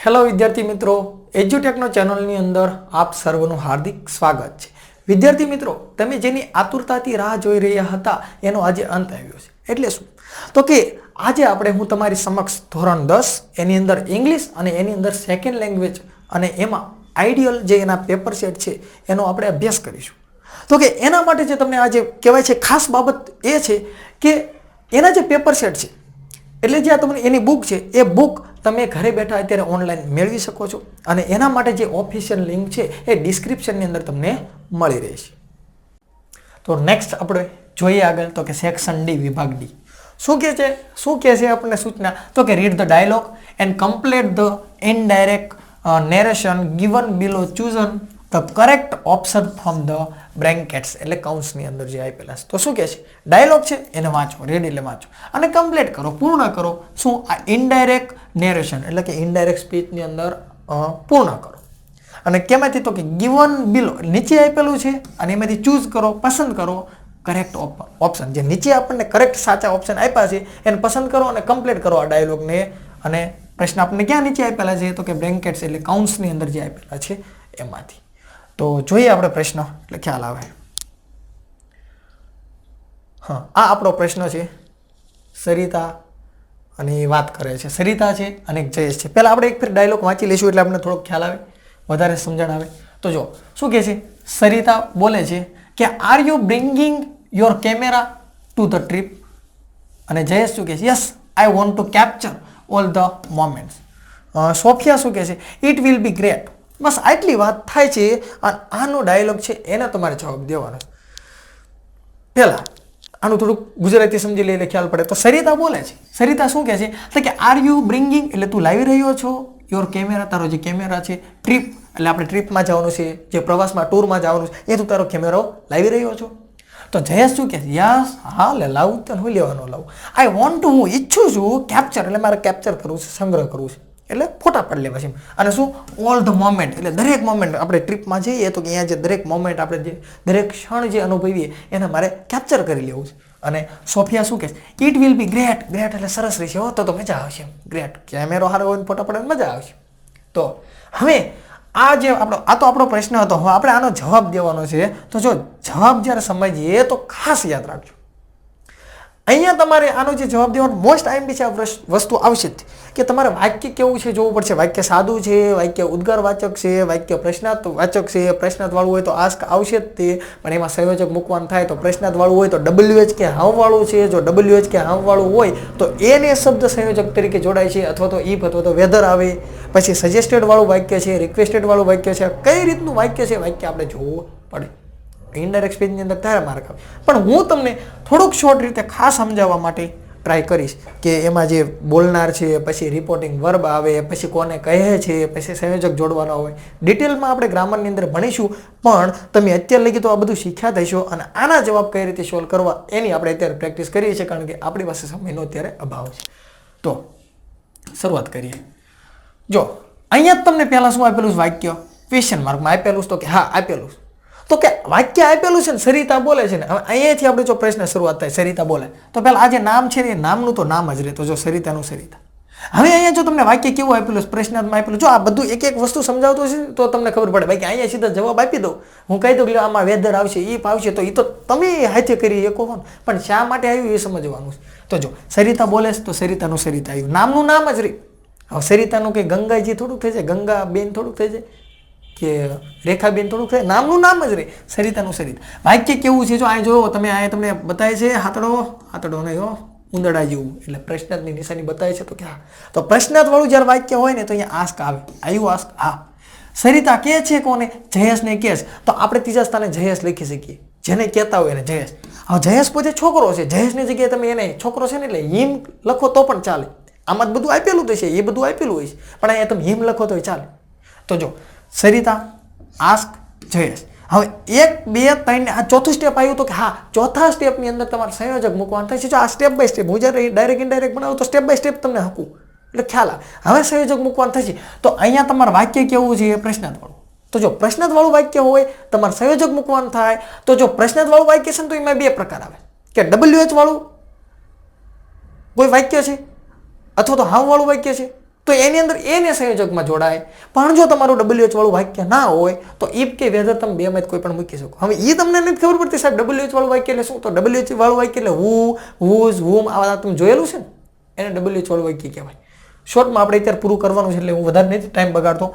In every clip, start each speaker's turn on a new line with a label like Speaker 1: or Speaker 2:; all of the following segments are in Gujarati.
Speaker 1: હેલો વિદ્યાર્થી મિત્રો, એજ્યુટેકનો ચેનલની અંદર આપ સર્વનું હાર્દિક સ્વાગત છે. વિદ્યાર્થી મિત્રો, તમે જેની આતુરતાથી રાહ જોઈ રહ્યા હતા એનો આજે અંત આવ્યો છે. એટલે શું? તો કે આજે હું તમારી સમક્ષ ધોરણ 10 એની અંદર ઇંગ્લિશ અને એની અંદર સેકન્ડ લેંગ્વેજ અને એમાં આઈડિયલ જે એના પેપર સેટ છે એનો આપણે અભ્યાસ કરીશું. તો કે એના માટે જે તમને આજે કહેવાય છે ખાસ બાબત એ છે કે એના જે પેપર સેટ છે એટલે જે તમને એની બુક છે એ બુક તમે ઘરે બેઠા અત્યારે ઓનલાઈન મેળવી શકો છો અને એના માટે જે ઓફિશિયલ લિંક છે એ ડિસ્ક્રિપ્શનની અંદર તમને મળી રહેશે. તો નેક્સ્ટ આપણે જોઈએ આગળ તો કે સેક્શન ડી વિભાગ ડી શું કહે છે આપણને સૂચના તો કે read the dialogue and complete the indirect narration given below ચૂઝન the correct option from the brackets એટલે કૌંસની અંદર જે આપેલા છે. તો શું કહે છે? ડાયલોગ છે એને વાંચો, રીડ એટલે વાંચો અને કમ્પ્લીટ કરો, પૂર્ણ કરો. શું? આ ઇનડાયરેક્ટ નેરેશન એટલે કે ઇનડાયરેક્ટ સ્પીચની અંદર પૂર્ણ કરો. અને કેમાંથી? તો કે ગિવન બિલો નીચે આપેલું છે અને એમાંથી ચૂઝ કરો, પસંદ કરો કરેક્ટ ઓપ્શન. જે નીચે આપણને કરેક્ટ સાચા ઓપ્શન આપ્યા છે એને પસંદ કરો અને કમ્પ્લીટ કરો આ ડાયલોગને. અને પ્રશ્ન આપણને ક્યાં નીચે આપેલા છે? તો કે બ્રેકેટ્સ એટલે કૌંસની અંદર જે આપેલા છે એમાંથી. તો જોઈએ આપણે પ્રશ્ન એટલે ખ્યાલ આવે. હા, આ આપણો પ્રશ્ન છે. સરિતા અને એ વાત કરે છે. સરિતા છે અને એક જયેશ છે. પહેલા આપણે એક ફેર ડાયલોગ વાંચી લઈશું એટલે આપણને થોડોક ખ્યાલ આવે, વધારે સમજણ આવે. તો જો શું કહે છે? સરિતા બોલે છે કે are you bringing your camera to the trip? અને જયેશ શું કહે છે? Yes, I want to capture all the moments. Sophia શું કહે છે? It will be great. બસ આટલી વાત થાય છે અને આનો ડાયલોગ છે એને તમારે જવાબ દેવાનો. પહેલા આનું થોડુંક ગુજરાતી સમજી લઈએ એટલે ખ્યાલ પડે. તો સરિતા બોલે છે. સરિતા શું કહે છે? તો કે આર યુ બ્રિંગિંગ એટલે તું લાવી રહ્યો છો યોર કેમેરા, તારો જે કેમેરા છે, ટ્રીપ એટલે આપણે ટ્રીપમાં જવાનું છે, જે પ્રવાસમાં ટૂરમાં જવાનું છે એ તું તારો કેમેરો લાવી રહ્યો છો? તો જયેશ શું કહે છે? યસ, હા લે લાવું તો હું લેવાનો લાવું. આઈ વોન્ટ ટુ હું ઈચ્છું છું કેપ્ચર એટલે મારે કેપ્ચર કરવું છે, સંગ્રહ કરવું છે એટલે ફોટા પાડી લેવા છે. અને શું? ઓલ ધ મોમેન્ટ એટલે દરેક મોમેન્ટ આપણે ટ્રીપમાં જઈએ તો કે અહીંયા જે દરેક મોમેન્ટ આપણે જે દરેક ક્ષણ જે અનુભવીએ એને મારે કેપ્ચર કરી લેવું છે. અને સોફિયા શું કહે છે? It will be great. Great એટલે સરસ રહેશે. હો તો મજા આવશે. ગ્રેટ કેમેરો સારો હોય ફોટા પાડવાની મજા આવશે. તો હવે આ જે આપણો પ્રશ્ન હતો, હવે આપણે આનો જવાબ દેવાનો છે. તો જો જવાબ જ્યારે સમજીએ તો ખાસ યાદ રાખજો. અહીંયા તમારે આનો જે જવાબ દેવાનો મોસ્ટ આઈએમપી આ વસ્તુ આવશે જ કે તમારે વાક્ય કેવું છે જોવું પડશે. વાક્ય સાદું છે, વાક્ય ઉદ્ગારવાચક છે, વાક્ય પ્રશ્નાર્થવાચક છે. પ્રશ્નાર્થ વાળું હોય તો આસ્ક આવશે જ તે, પણ એમાં સંયોજક મૂકવાનું થાય તો પ્રશ્નાર્થ વાળું હોય તો WH કે હાવ વાળું છે. જો WH કે હાવ વાળું હોય તો એને શબ્દ સંયોજક તરીકે જોડાય છે, અથવા તો ઇફ અથવા તો વેધર આવે. પછી સજેસ્ટેડ વાળું વાક્ય છે, રિક્વેસ્ટેડ વાળું વાક્ય છે. કઈ રીતનું વાક્ય છે વાક્ય આપણે જોવું પડે. ઇનડાયરેક્ટ સ્પીચની અંદર ત્યારે માર્ક આવે. પણ હું તમને થોડુંક શોર્ટ રીતે ખાસ સમજાવવા માટે ટ્રાય કરીશ કે એમાં જે બોલનાર છે, પછી રિપોર્ટિંગ વર્બ આવે, પછી કોને કહે છે, પછી સંયોજક જોડવાનો હોય. ડિટેલમાં આપણે ગ્રામરની અંદર ભણીશું, પણ તમે અત્યાર લગી તો આ બધું શીખ્યા થશો અને આના જવાબ કઈ રીતે સોલ્વ કરવા એની આપણે અત્યારે પ્રેક્ટિસ કરીએ છીએ, કારણ કે આપણી પાસે સમયનો અત્યારે અભાવ છે. તો શરૂઆત કરીએ. જો અહીંયા જ તમને પહેલાં શું આપેલું છે? વાક્ય ક્વેશ્ચન માર્કમાં આપેલું છે. તો કે હા આપેલું છે. તો કે વાક્ય આપેલું છે ને સરિતા બોલે છે ને. હવે અહીંયાથી આપણે જો પ્રશ્ન શરૂઆત થાય, સરિતા બોલે તો પહેલા આ જે નામ છે ને એ નામનું તો નામ જ રહે. તો જો સરિતાનું સરિતા. હવે અહીંયા જો તમને વાક્ય કેવું આપેલું છે, પ્રશ્નાર્થમાં આપેલું, જો આ બધું એક એક વસ્તુ સમજાવતો છે તો તમને ખબર પડે. બાકી અહીંયા સીધા જવાબ આપી દઉં, હું કહી દઉં કે આમાં વેધર આવશે, ઈફ આવશે, તો એ તો તમે હાથે કરી શકો ને, પણ શા માટે આવ્યું એ સમજવાનું છે. તો જો સરિતા બોલે છે તો સરિતાનું સરિતા આવ્યું, નામનું નામ જ રહી. હવે સરિતાનું કે ગંગાજી થોડુંક થઈ જાય, ગંગા બેન થોડુંક થઈ જાય કે રેખાબેન થોડુંક થાય, નામનું નામ જ રહે. સરિતાનું સરિતા. વાક્ય કેવું છે જો અહીં જોવો તમે, અહીંયા તમને બતાવે છે હાથડો નહીં હો, ઉંદરડા જેવું, એટલે પ્રશ્નાર્થની નિશાની બતાવે છે. તો કે હા, તો પ્રશ્નાર્થ વાળું જ્યારે વાક્ય હોય ને તો અહીંયા આસ્ક આવે. આવ્યું આસ્ક? હા. સરિતા કહે છે કોને? જયેશને કહે છે. તો આપણે ત્રીજા સ્થાને જયેશ લખી શકીએ, જેને કહેતા હોય એને જયેશ. હવે જયેશ પોતે છોકરો છે, જયેશની જગ્યાએ તમે એને છોકરો છે ને એટલે હિમ લખો તો પણ ચાલે. આમાં જ બધું આપેલું તો છે, એ બધું આપેલું હોય છે, પણ અહીંયા તમે હિમ લખો તો ચાલે. તો જો સરિતા આસ્ક જયેશ. હવે 1 2 3 આ ચોથું સ્ટેપ આવ્યું. તો કે હા, ચોથા સ્ટેપની અંદર તમારે સંયોજક મૂકવાનું થાય છે. જો આ સ્ટેપ બાય સ્ટેપ, હું જ્યારે ડાયરેક્ટ ઇનડાયરેક્ટ બનાવું તો સ્ટેપ બાય સ્ટેપ તમને હકું એટલે ખ્યાલ આવે. હવે સંયોજક મૂકવાનું થશે. તો અહીંયા તમારે વાક્ય કેવું છે? પ્રશ્નાર્થ વાળું. તો જો પ્રશ્નાર્થ વાળું વાક્ય હોય તમારે સંયોજક મૂકવાનું થાય. તો જો પ્રશ્નાર્થ વાળું વાક્ય છે ને તો એમાં 2 પ્રકાર આવે કે WH વાળું કોઈ વાક્ય છે અથવા તો હાવ વાળું વાક્ય છે. તો તો એની અંદર એને સંયોજકમાં જોડાય. પણ જો તમારું WH વાળું વાક્ય ના હોય તો ઇફ કે વેધર તમે બેમાં કોઈ પણ મૂકી શકો. હવે એ તમને નથી ખબર પડતી સાહેબ WH વાળું વાક્ય એટલે શું? તો WH વાળું વાક્ય એટલે હુ, હુઝ, હુમ, આવા તમે જોયેલું છે ને, એને WH વાળું વાક્ય કહેવાય. શોર્ટમાં આપણે અત્યારે પૂરું કરવાનું છે એટલે હું વધારે નથી ટાઈમ બગાડતો.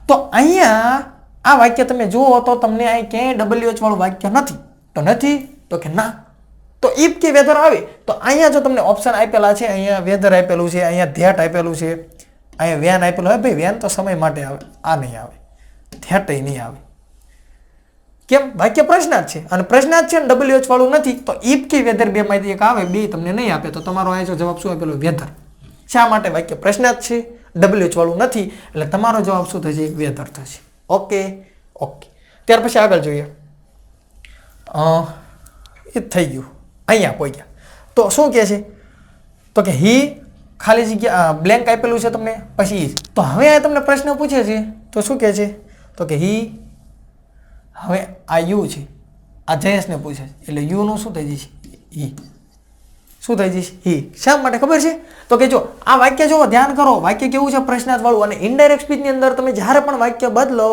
Speaker 1: તો અહીંયા આ વાક્ય તમે જુઓ તો તમને અહીં ક્યાંય WH વાળું વાક્ય નથી. તો નથી તો કે ના. તો ઇફ કે વેધર આવે તો અહીંયા જો તમને ઓપ્શન આપેલા છે, અહીંયા વેધર આપેલું છે, અહીંયા ધેટ આપેલું છે, અહીંયા વેન આપેલું હોય. ભાઈ વેન તો સમય માટે આવે, આ નહીં આવે, ધેટ નહીં આવે. કેમ? વાક્ય પ્રશ્નાર્થ છે અને પ્રશ્નાર્થ છે ને WH વાળું નથી. તો ઇફ કે વેધર બેમાંથી એક આવે, બે તમને નહીં આપે તો તમારો અહીંયા જવાબ શું આપેલો? વેધર. શા માટે? વાક્ય પ્રશ્નાર્થ છે, WH વાળું નથી, એટલે તમારો જવાબ શું થશે? વેધર થશે. Okay okay. ત્યાર પછી આગળ જોઈએ. એ થઈ ગયું. અહીંયા પહોંચ્યા તો શું કહે છે? તો કે હી ખાલી જગ્યા બ્લેન્ક આપેલું છે તમને, પછી ઈઝ. તો હવે આ તમને પ્રશ્ન પૂછે છે તો શું કહે છે? તો કે હી, હવે આ યુ છે, આ જયેશને પૂછે છે એટલે યુનું શું થઈ જશે? હી. શું થઈ જશે? હી. શા માટે ખબર છે? તો કે જો આ વાક્ય જો ધ્યાન કરો, વાક્ય કેવું છે? પ્રશ્નાર્થ વાળું. અને ઇનડાયરેક્ટ સ્પીચની અંદર તમે જ્યારે પણ વાક્ય બદલો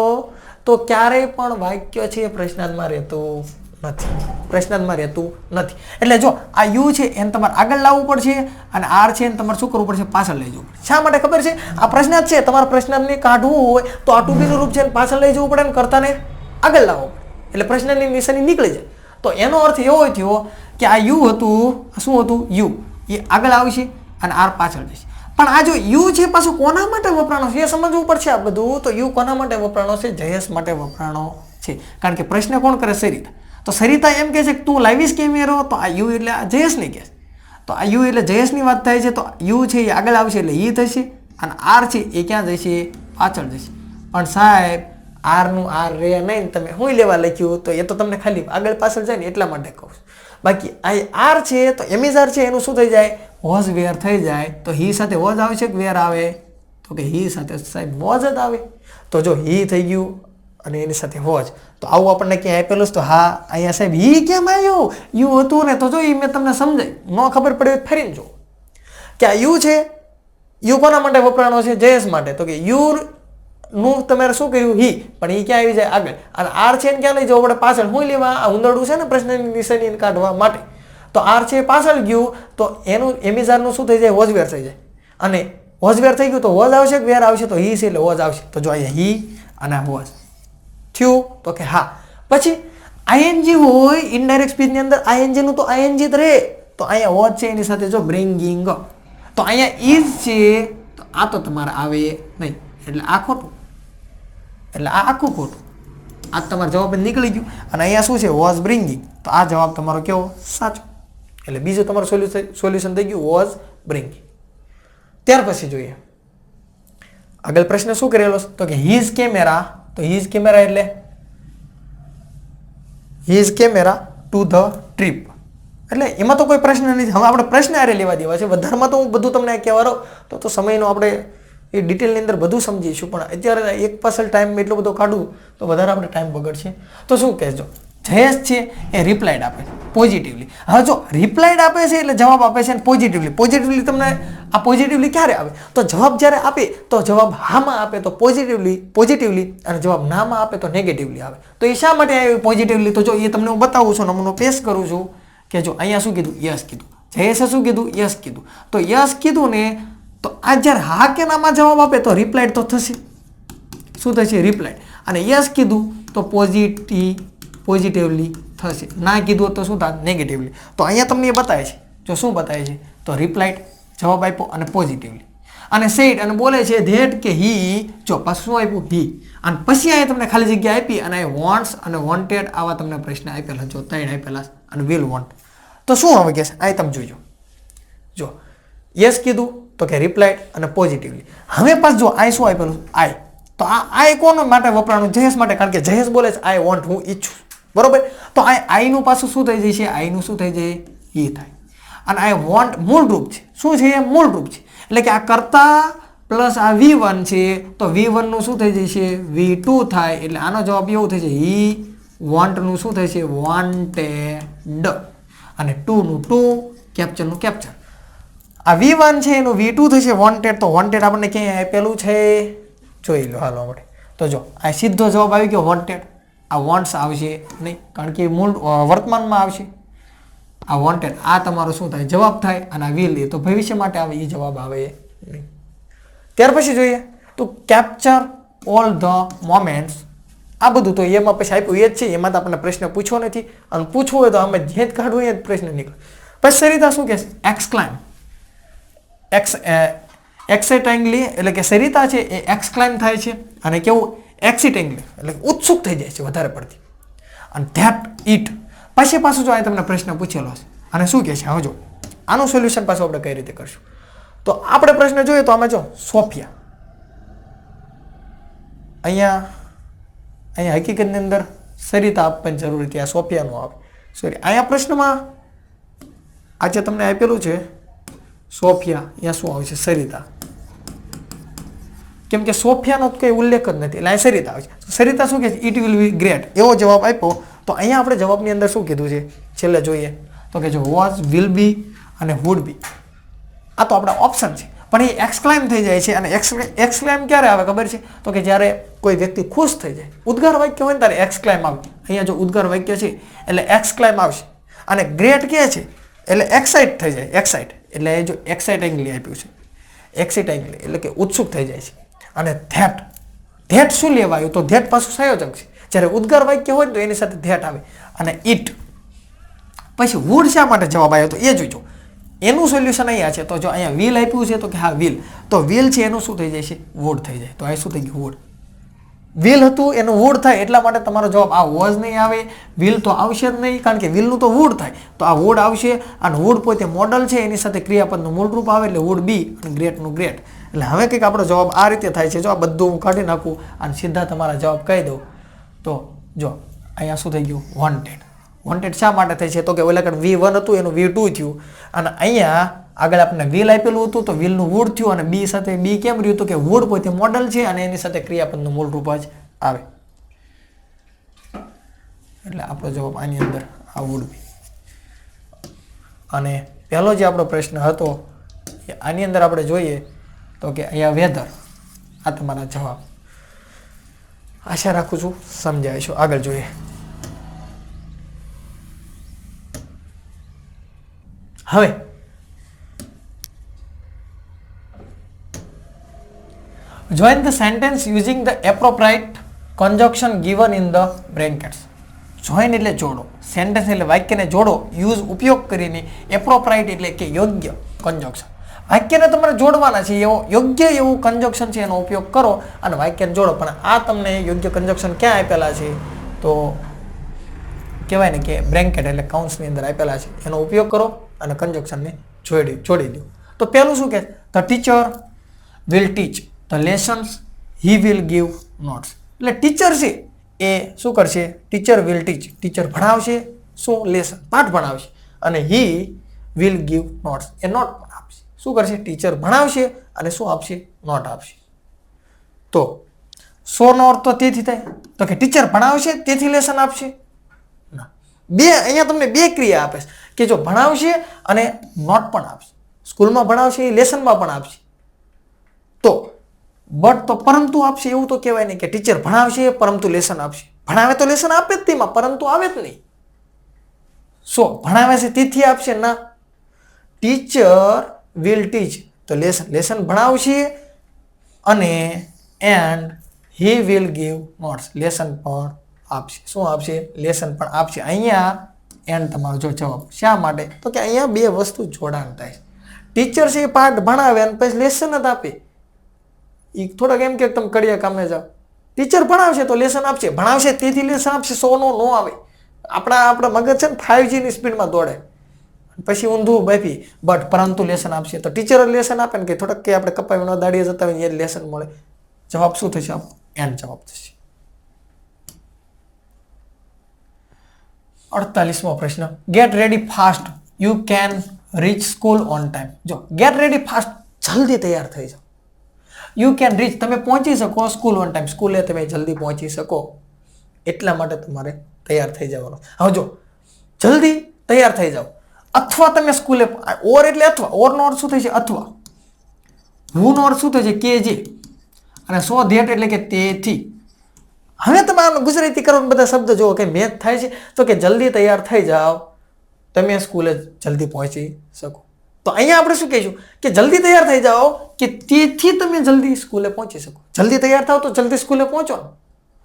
Speaker 1: તો ક્યારેય પણ વાક્ય છે પ્રશ્નાર્થમાં રહેતું નથી. પ્રશ્નાર્થમાં રહેતું નથી. એટલે જો આ યુ છે એને તમારે આગળ લાવવું પડશે અને આર છે એને તમારે શું કરવું પડશે? પાછળ લઈ જવું પડશે. શા માટે ખબર છે? આ પ્રશ્નાર્થ છે, તમારા પ્રશ્નાર્થને કાઢવું હોય તો આ ટુબીનું રૂપ છે પાછળ લઈ જવું પડે ને કરતાને આગળ લાવવું પડે, એટલે પ્રશ્નની નિશાની નીકળી જાય. તો એનો અર્થ એવો થયો કે આ યુ હતું, શું હતું? યુ એ આગળ આવશે અને આર પાછળ જશે. પણ આ જો યુ છે પાછું કોના માટે વપરાણો છે એ સમજવું પડશે આ બધું. તો યુ કોના માટે વપરાણો છે? જયેશ માટે વપરાણો છે. કારણ કે પ્રશ્ન કોણ કરે? સરિતા. તો સરિતા એમ કહે છે કે તું લાવીશ કેમેરો, તો આ યુ એટલે આ જયેશને કહે છે. તો આ યુ એટલે જયેશની વાત થાય છે. તો યુ છે એ આગળ આવશે એટલે ઈ થશે અને આર છે એ ક્યાં જશે? પાછળ જશે. પણ સાહેબ આરનું આર રે નહીં, તમે શું લેવા લખ્યું? તો એ તો તમને ખાલી આગળ પાછળ જાય ને એટલા માટે કહું છું. બાકી આ આર છે તો એમિઝાર છે એનું શું થઈ જાય? વોઝ વેર થઈ જાય. તો હી સાથે વોઝ આવશે કે વેર આવે? તો કે હી સાથે સાહેબ વોઝ જ આવે. તો જો હી થઈ ગયું અને એની સાથે વોઝ. તો આવું આપણને ક્યાં આપેલું છે? તો હા અહીંયા સાહેબ હી કેમ આવ્યું? યુ હતું ને. તો જો એ મેં તમને સમજાય, ન ખબર પડે ફરીને જો કે આ યુ છે, યુ કોના માટે વપરાણો છે? જયેશ માટે. તો કે યુ નું તમારે શું કર્યું? હી. પણ એ ક્યાં આવી જાય? આગળ. અને આર છે ને ક્યાં લઈ જવું પડે? પાછળ. શું લેવા? આ ઉંદરડું છે ને પ્રશ્નની નિશાની કાઢવા માટે. તો આર છે પાછળ ગયું તો એનું એમિઝારનું શું થઈ જાય? વોઝવેર થઈ જાય. અને વોઝવેર થઈ ગયું તો વોઝ આવશે કે વેર આવશે? તો હી છે એટલે વોઝ આવશે. તો જો અહીંયા હી અને વોઝ થયું. તો કે હા. પછી આઈએનજી હોય ઇનડાયરેક્ટ સ્પીચની અંદર, આઈએનજી નું તો આઈએનજી જ રહે. તો અહીંયા વોઝ છે એની સાથે જો બ્રિંગિંગ. તો અહીંયા ઇઝ છે તો આ તો તમારે આવે નહીં, એટલે આ ખોટું, એટલે આ આખું ખોટું. આ તમારો જવાબ નીકળી ગયું. અને અહીંયા શું છે? Was bringing. તો આ જવાબ તમારો કેવો? સાચો. એટલે બીજું તમારું સોલ્યુશન થઈ ગયું વોઝ બ્રિંગિંગ. ત્યાર પછી જોઈએ આગળ પ્રશ્ન શું કરેલો? તો કે હીઝ કેમેરા. તો હીઝ કેમેરા એટલે his camera to the trip. એટલે એમાં તો કોઈ પ્રશ્ન નથી. હવે આપણે પ્રશ્ન આરે લેવા દેવા છે. વધારમાં તો હું બધું તમને કહેવાનો તો સમયનો આપણે એ ડિટેલની અંદર બધું સમજીશું. પણ અત્યારે એક પાછળ ટાઈમ એટલો બધો કાઢું તો વધારે આપણે ટાઈમ બગડશે. તો શું કહેજો? જયેશ છે એ રિપ્લાઇડ આપે છે પોઝિટિવલી. હવે જો રિપ્લાઇડ આપે છે એટલે જવાબ આપે છે પોઝિટિવલી. પોઝિટિવલી તમને આ પોઝિટિવલી ક્યારે આવે? તો જવાબ જ્યારે આપે તો જવાબ હામાં આપે તો પોઝિટિવલી અને જવાબ નામાં આપે તો નેગેટિવલી આવે. તો એ શા માટે આવે પોઝિટિવલી? તો જો એ તમને હું બતાવું છું, નમૂનો પેશ કરું છું કે જો અહીંયા શું કીધું? યસ કીધું. જયેશે શું કીધું? યસ કીધું. તો યસ કીધું ને તો આ જ્યારે હા કે નામાં જવાબ આપે તો રિપ્લાઇડ તો થશે. શું થશે? રિપ્લાઇડ. અને યસ કીધું તો પોઝિટિવલી થશે. ના કીધું તો શું થાય? નેગેટિવલી. તો અહીંયા તમને એ બતાવે છે. જો શું બતાવે છે? તો રિપ્લાઇડ જવાબ આપ્યો અને પોઝિટિવલી. અને સેડ અને બોલે છે ધેટ કે હી. જો પાછું શું આપ્યું? હી. અને પછી અહીંયા તમને ખાલી જગ્યા આપી અને આ વોન્ટ્સ અને વોન્ટેડ આવા તમને પ્રશ્ન આપેલા. જો 3 આપેલા અને વિલ વોન્ટ. તો શું હવે કહેશે? અહીં તમે જોઈજો. જો યસ કીધું તો કે રિપ્લાઇડ અને પોઝિટિવલી. હવે પાછું જો આઈ શું આપેલું? આઈ. તો આ આઈ કોના માટે વપરાણું? જયેશ માટે. કારણ કે જયેશ બોલે છે આઈ વોન્ટ, હું ઈચ્છું. બરોબર. તો આ આઈનું પાછું શું થઈ જાય છે? આઈનું શું થઈ જાય? ઈ થાય. અને આઈ વોન્ટ મૂળરૂપ છે. શું છે? મૂળરૂપ છે. એટલે કે આ કરતા પ્લસ આ V1 છે તો V1 નું શું થઈ જાય છે? V2 થાય. એટલે આનો જવાબ એવો થઈ જાય હી વોન્ટ નું શું થાય છે? વોન્ટેડ. અને 2 નું 2, કેપ્ચર નું કેપ્ચર. આ V1 છે એનું V2 થશે વોન્ટેડ. તો વોન્ટેડ આપણને ક્યાંય આપેલું છે જોઈ લો હાલો આપણે. તો જો આ સીધો જવાબ આવી ગયો વોન્ટેડ. આ વોન્ટ્સ આવશે નહીં કારણ કે મૂળ વર્તમાનમાં આવશે. આ વોન્ટેડ આ તમારો શું થાય જવાબ થાય અને આ વિલ એ તો ભવિષ્ય માટે આવે એ જવાબ આવે નહીં. ત્યાર પછી જોઈએ તો કેપ્ચર ઓલ ધ મોમેન્ટ્સ. આ બધું તો એમાં પછી આપ્યું એ જ છે, એમાં તો આપણને પ્રશ્ન પૂછવો નથી અને પૂછવો હોય તો અમે જે જ કાઢવું એ જ પ્રશ્ન નીકળે. પછી સરિતા શું કહે છે એક્સક્લાઇમ. એક્સાઇટિંગલી એટલે કે સરિતા છે એ એક્સક્લાઇમ થાય છે અને કેવું એક્સાઇટિંગલી એટલે ઉત્સુક થઈ જાય છે વધારે પડતી. અને ધેટ ઇટ પછી પાછું જો આ તમને પ્રશ્ન પૂછેલો છે અને શું કહે છે હવે જો આનું સોલ્યુશન પાછું આપણે કઈ રીતે કરશું. તો આપણે પ્રશ્ન જોઈએ તો આમાં જો સોફિયા અહીંયા હકીકતની અંદર સરિતા આપવાની જરૂર હતી, આ સોફિયાનું આવે સોરી. અહીંયા પ્રશ્નમાં આજે તમને આપેલું છે સોફિયા, અહીંયા શું આવે છે સરિતા, કેમ કે સોફિયાનો કંઈ ઉલ્લેખ જ નથી એટલે અહીં સરિતા આવે છે. સરિતા શું કહે છે ઇટ વિલ બી ગ્રેટ એવો જવાબ આપ્યો. તો અહીંયા આપણે જવાબની અંદર શું કીધું છે છેલ્લે જોઈએ તો કે જો વોઝ, વિલ બી અને વુડ બી આ તો આપણા ઓપ્શન છે પણ એ એક્સક્લાઇમ થઈ જાય છે. અને એક્સક્લાઇમ ક્યારે આવે ખબર છે તો કે જ્યારે કોઈ વ્યક્તિ ખુશ થઈ જાય, ઉદ્ગાર વાક્ય હોય ને ત્યારે એક્સક્લાઇમ આવે. અહીંયા જો ઉદ્ગાર વાક્ય છે એટલે એક્સક્લાઇમ આવશે. અને ગ્રેટ કે છે એટલે એક્સાઇટ થઈ જાય, એક્સાઇટ એટલે એ જો એક્સાઇટિંગલી આપ્યું છે, એક્સાઇટિંગલી એટલે કે ઉત્સુક થઈ જાય છે. અને ધેટ શું લેવાયું તો ધેટ પાછું સંયોજક છે. જ્યારે ઉદ્ગાર વાક્ય હોય તો એની સાથે ધેટ આવે. અને ઇટ પછી વુડ શા માટે જવાબ આવ્યો તો એ જોઈજો. એનું સોલ્યુશન અહીંયા છે. તો જો અહીંયા વિલ આપ્યું છે તો કે હા વિલ, તો વિલ છે એનું શું થઈ જાય છે વુડ થઈ જાય. તો આ શું થઈ ગયું વુડ. વિલ હતું એનું વુડ થાય એટલા માટે તમારો જવાબ આ વોઝ નહીં આવે, વિલ તો આવશે જ નહીં કારણ કે વિલનું તો વુડ થાય તો આ વુડ આવશે. અને વુડ પોતે મોડલ છે એની સાથે ક્રિયાપદનું મૂળ રૂપ આવે એટલે વુડ બી અને ગ્રેટનું ગ્રેટ. એટલે હવે કંઈક આપણો જવાબ આ રીતે થાય છે. જો આ બધું હું કાઢી નાખું અને સીધા તમારા જવાબ કહી દઉં તો જો અહીંયા શું થઈ ગયું વોન્ટેડ. વોન્ટેડ શા માટે થાય છે તો કે ઓલા V1 હતું એનું V2 થયું અને અહીંયા આગળ આપણે વિલ આપેલું હતું તો વિલનું વુડ થયું અને બી સાથે બી કેમ રહ્યું તો કે વુડ પોતે મોડલ છે અને એની સાથે ક્રિયાપદનું મૂળ રૂપ જ આવે. એટલે આપણો જવાબ આની અંદર આ વુડ બી. અને પહેલો જે આપણો પ્રશ્ન હતો આની અંદર આપણે જોઈએ તો કે અહીંયા વેધર આ તમારા જવાબ. આશા રાખું છું સમજાય છો. આગળ જોઈએ હવે join the sentence using the appropriate conjunction given in the brackets. join એટલે જોડો, sentence એટલે વાક્યને જોડો, use ઉપયોગ કરીને, appropriate એટલે કે યોગ્ય conjunction. વાક્યને તમારે જોડવાના છે એવો યોગ્ય એવું conjunction છે એનો ઉપયોગ કરો અને વાક્યને જોડો. પણ આ તમને યોગ્ય conjunction ક્યાં આપેલા છે તો કહેવાય ને કે બ્રેકેટ એટલે કૌંસની અંદર આપેલા છે એનો ઉપયોગ કરો અને conjunctionને જોડી દો. તો પહેલું શું કહે the teacher will teach the lessons, he will give notes. એટલે ટીચર છે એ શું કરશે ટીચર વિલ ટીચ, ટીચર ભણાવશે શું લેસન પાઠ ભણાવશે અને he will give notes એ નોટ પણ આપશે. શું કરશે ટીચર ભણાવશે અને શું આપશે નોટ આપશે. તો નો અર્થ તો તેથી થાય તો કે ટીચર ભણાવશે તેથી લેસન આપશે ના. અહીંયા તમને બે ક્રિયા આપે છે કે જો ભણાવશે અને નોટ પણ આપશે. સ્કૂલમાં ભણાવશે એ લેસનમાં પણ આપશે. તો બટ તો પરંતુ આપશે એવું તો કહેવાય નહીં કે ટીચર ભણાવશે પરંતુ લેસન આપશે. ભણાવે તો લેસન આપે જ તેમાં પરંતુ આવે જ નહીં. ભણાવે છે તેથી આપશે ના. ટીચર વિલ ટીચ તો લેસન ભણાવશે અને and he will give notes lesson પણ આપશે. શું આપશે લેસન પણ આપશે. અહીંયા એન્ડ તમારો જો જવાબ શા માટે તો કે અહીંયા બે વસ્તુ જોડાણ થાય. ટીચર છે એ પાઠ ભણાવે અને પછી લેસન જ આપે. એ થોડાક એમ કે તમે કડિયા કામે જાઓ. ટીચર ભણાવશે તો લેસન આપશે, ભણાવશે તેથી લેસન આપશે. નો આવે. આપણા મગજ છે ને 5G ની સ્પીડમાં દોડે પછી ઊંધું બાફી બટ પરંતુ લેસન આપશે તો ટીચર લેસન આપે ને કે થોડાક કે આપણે કપાવી ન દાડીએ જતા હોય એ લેસન મળે. જવાબ શું થશે એન્ડ જવાબ થશે. 48મો પ્રશ્ન gate ready fast you can rich school on time. જો ગેટ રેડી ફાસ્ટ જલ્દી તૈયાર થઈ જાઓ. યુ કેન રીચ તમે પહોંચી શકો સ્કૂલ ઓન ટાઈમ, સ્કૂલે તમે જલ્દી પહોંચી શકો એટલા માટે તમારે તૈયાર થઈ જવાનું. હવે જો જલ્દી તૈયાર થઈ જાઓ અથવા તમે સ્કૂલે ઓર એટલે અથવા ઓરનો અર્થ શું થાય છે અથવા હુંનો અર્થ શું થાય છે કે જે અને સો ધેટ એટલે કે તેથી હવે તમે આમ ગુજરાતી કરો બધા શબ્દ જુઓ કે મેચ થાય છે તો કે જલ્દી તૈયાર થઈ જાઓ તમે સ્કૂલે જલ્દી પહોંચી શકો તો અહીંયા આપણે શું કહીશું કે જલ્દી તૈયાર થઈ જાઓ કે તેથી તમે જલ્દી સ્કૂલે પહોંચી શકો જલ્દી તૈયાર થાવ તો જલ્દી સ્કૂલે પહોંચો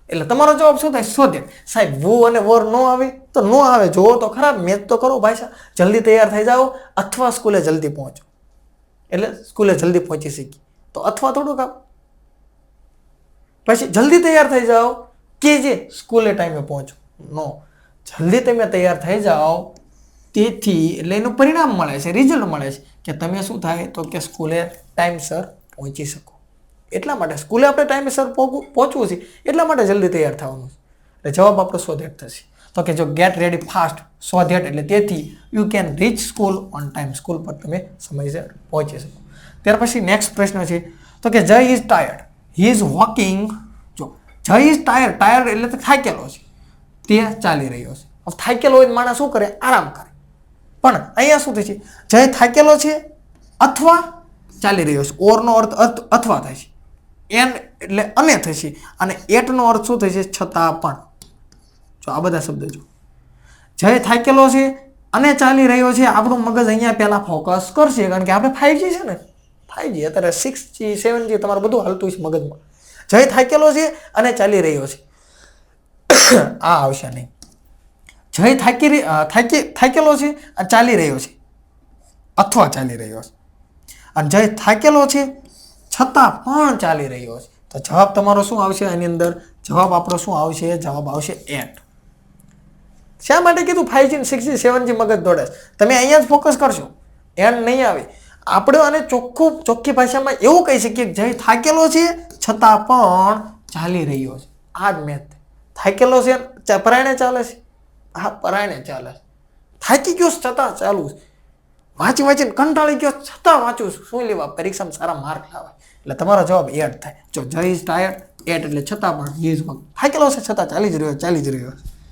Speaker 1: એટલે તમારો જવાબ શું થાય શોધે સાહેબ વુ અને વોર નો આવે તો નો આવે જોવો તો ખરાબ મેચ તો કરો ભાઈ સાહેબ જલ્દી તૈયાર થઈ જાઓ અથવા સ્કૂલે જલ્દી પહોંચો એટલે સ્કૂલે જલ્દી પહોંચી શકી તો અથવા થોડુંક આપ પછી જલ્દી તૈયાર થઈ જાઓ કે જે સ્કૂલે ટાઈમે પહોંચો નો જલ્દી તમે તૈયાર થઈ જાઓ તેથી એટલે એનું પરિણામ મળે છે રિઝલ્ટ મળે છે કે તમે શું થાય તો કે સ્કૂલે ટાઈમસર પહોંચી શકો એટલા માટે સ્કૂલે આપણે ટાઈમસર પહોંચવું છે એટલા માટે જલ્દી તૈયાર થવાનું છે એટલે જવાબ આપણો સો ધેટ થશે તો કે જો gate ready fast so that એટલે તેથી you can rich school on time school પર તમે સમયસર પહોંચી શકો ત્યાર પછી નેક્સ્ટ પ્રશ્ન છે તો કે જય is tired he is walking જો જય ઇઝ ટાયર્ડ એટલે તો થાકેલો છે તે ચાલી રહ્યો છે હવે થાકેલો હોય માણસ શું કરે આરામ કરે પણ અહીંયા શું થાય છે જય થાકેલો છે અથવા ચાલી રહ્યો છે ઓરનો અર્થ અથવા થાય છે એન એટલે અને થશે અને એટનો અર્થ શું થાય છે છતાં પણ જો આ બધા શબ્દ જો જય થાકેલો છે અને ચાલી રહ્યો છે આપણું મગજ અહીંયા પહેલા ફોકસ કરશે કારણ કે આપણે 5G છે ને 5G અત્યારે 6G 7G તમારું બધું હાલતું છે મગજમાં જય થાકેલો છે અને ચાલી રહ્યો છે આ આવશે નહીં જય થાકેલો છે અને ચાલી રહ્યો છે અથવા ચાલી રહ્યો છે અને જય થાકેલો છે છતાં પણ ચાલી રહ્યો છે તો જવાબ તમારો શું આવશે આની અંદર જવાબ આપણો શું આવશે જવાબ આવશે એટ શા માટે કીધું 5G 6G 7G મગજ દોડે તમે અહીંયા જ ફોકસ કરશો એન્ડ નહીં આવે આપણે આને ચોખ્ખી ભાષામાં એવું કહી શકીએ કે જય થાકેલો છે છતાં પણ ચાલી રહ્યો છે આ જ મેથ થાકેલો છે પરાયણે ચાલે છે હા પરાયણે ચાલે છે થાકી ગયો છતાં ચાલુ છે વાંચીને કંટાળી ગયો છતાં વાંચું શું લેવા પરીક્ષામાં સારા માર્ક લાવે એટલે તમારો જવાબ એટ થાય જો જય ઇઝ ટાયર્ડ એટ એટલે છતાં પણ હી ઇઝ થાકેલો છે છતાં ચાલી જ રહ્યો